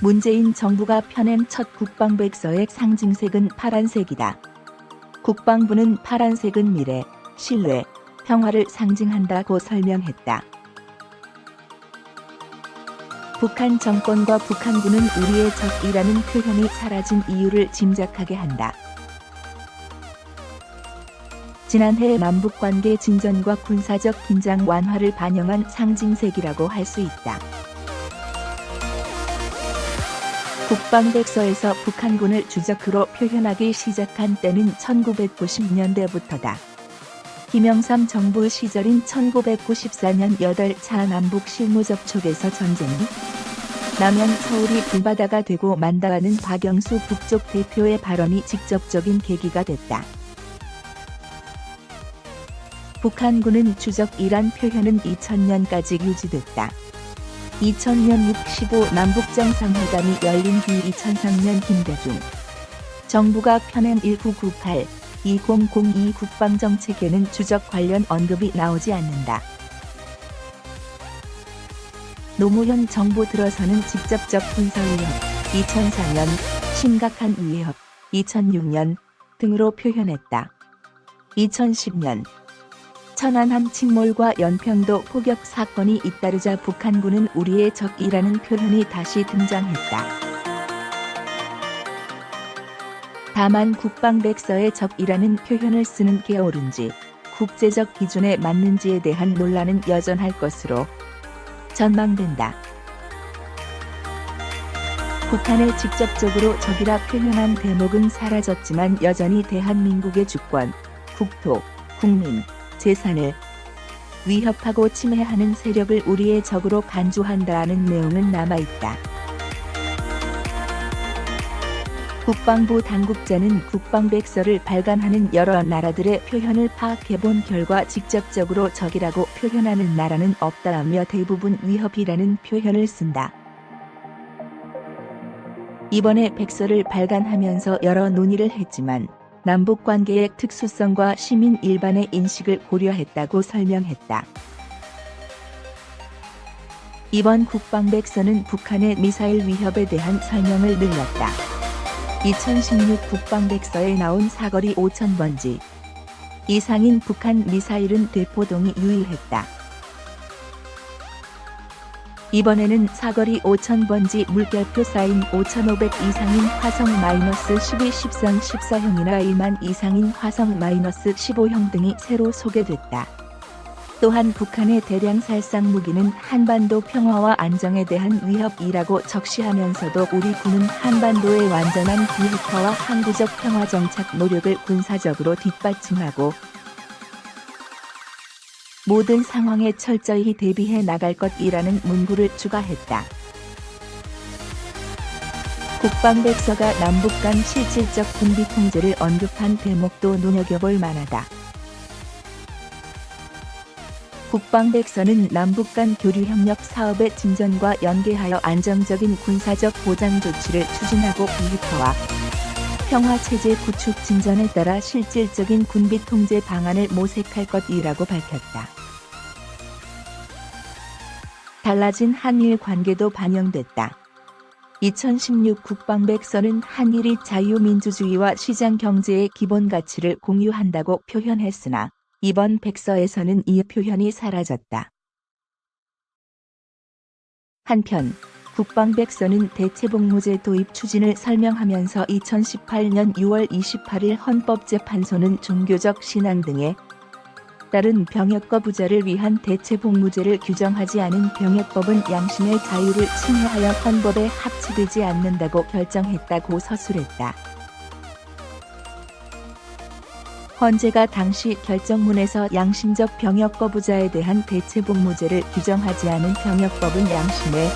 문재인 정부가 펴낸 첫 국방백서의 상징색은 파란색이다. 국방부는 파란색은 미래, 신뢰, 평화를 상징한다고 설명했다. 북한 정권과 북한군은 우리의 적이라는 표현이 사라진 이유를 짐작하게 한다. 지난해 남북관계 진전과 군사적 긴장 완화를 반영한 상징색이라고 할 수 있다. 국방백서에서 북한군을 주적으로 표현하기 시작한 때는 1990년대부터다. 김영삼 정부 시절인 1994년 8차 남북 실무 접촉에서 전쟁이 나면 서울이 불바다가 되고 만다라는 박영수 북쪽 대표의 발언이 직접적인 계기가 됐다. 북한군은 주적이란 표현은 2000년까지 유지됐다. 2000년 6.15 남북정상회담이 열린 뒤 2003년 김대중 정부가 펴낸 1998-2002 국방정책에는 주적 관련 언급이 나오지 않는다. 노무현 정부 들어서는 직접적 군사위협, 2004년 심각한 위협, 2006년 등으로 표현했다. 2010년 천안함 침몰과 연평도 포격 사건이 잇따르자 북한군은 우리의 적이라는 표현이 다시 등장했다. 다만 국방백서에 적이라는 표현을 쓰는 게 옳은지 국제적 기준에 맞는지에 대한 논란은 여전할 것으로 전망된다. 북한을 직접적으로 적이라 표현한 대목은 사라졌지만 여전히 대한민국의 주권, 국토, 국민, 재산을 위협하고 침해하는 세력을 우리의 적으로 간주한다는 내용은 남아있다. 국방부 당국자는 국방백서를 발간하는 여러 나라들의 표현을 파악해본 결과 직접적으로 적이라고 표현하는 나라는 없다라며 대부분 위협이라는 표현을 쓴다. 이번에 백서를 발간하면서 여러 논의를 했지만 남북관계의 특수성과 시민 일반의 인식을 고려했다고 설명했다. 이번 국방백서는 북한의 미사일 위협에 대한 설명을 늘렸다. 2016 국방백서에 나온 사거리 5000번지 이상인 북한 미사일은 대포동이 유일했다. 이번에는 사거리 5000번지 물결표 쌓인 5500 이상인 화성-12 10선 14형이나 1만 이상인 화성-15형 등이 새로 소개됐다. 또한 북한의 대량 살상 무기는 한반도 평화와 안정에 대한 위협이라고 적시하면서도 우리 군은 한반도의 완전한 비핵화와 항구적 평화 정착 노력을 군사적으로 뒷받침하고 모든 상황에 철저히 대비해 나갈 것이라는 문구를 추가했다. 국방백서가 남북 간 실질적 군비 통제를 언급한 대목도 눈여겨볼 만하다. 국방백서는 남북 간 교류협력 사업의 진전과 연계하여 안정적인 군사적 보장 조치를 추진하고 비핵화와 평화체제 구축 진전에 따라 실질적인 군비 통제 방안을 모색할 것이라고 밝혔다. 달라진 한일 관계도 반영됐다. 2016 국방백서는 한일이 자유민주주의와 시장경제의 기본 가치를 공유한다고 표현했으나 이번 백서에서는 이 표현이 사라졌다. 한편 국방백서는 대체복무제 도입 추진을 설명하면서 2018년 6월 28일 헌법재판소는 종교적 신앙 등에 따른 병역과 부자를 위한 대체복무제를 규정하지 않은 병역법은 양심의 자유를 침해하여 헌법에 합치되지 않는다고 결정했다고 서술했다. 헌재가 당시 결정문에서 양심적 병역과 부자에 대한 대체복무제를 규정하지 않은 병역법은 양심의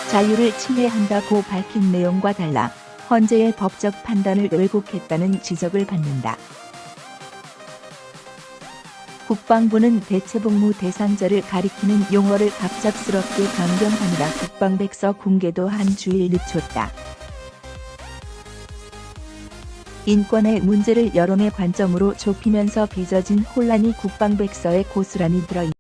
자유를 침해한다고 밝힌 내용과 달라 헌재의 법적 판단을 왜곡했다는 지적을 받는다. 국방부는 대체복무 대상자를 가리키는 용어를 갑작스럽게 변경하느라 국방백서 공개도 한 주일 늦췄다. 인권의 문제를 여론의 관점으로 좁히면서 빚어진 혼란이 국방백서에 고스란히 들어있다.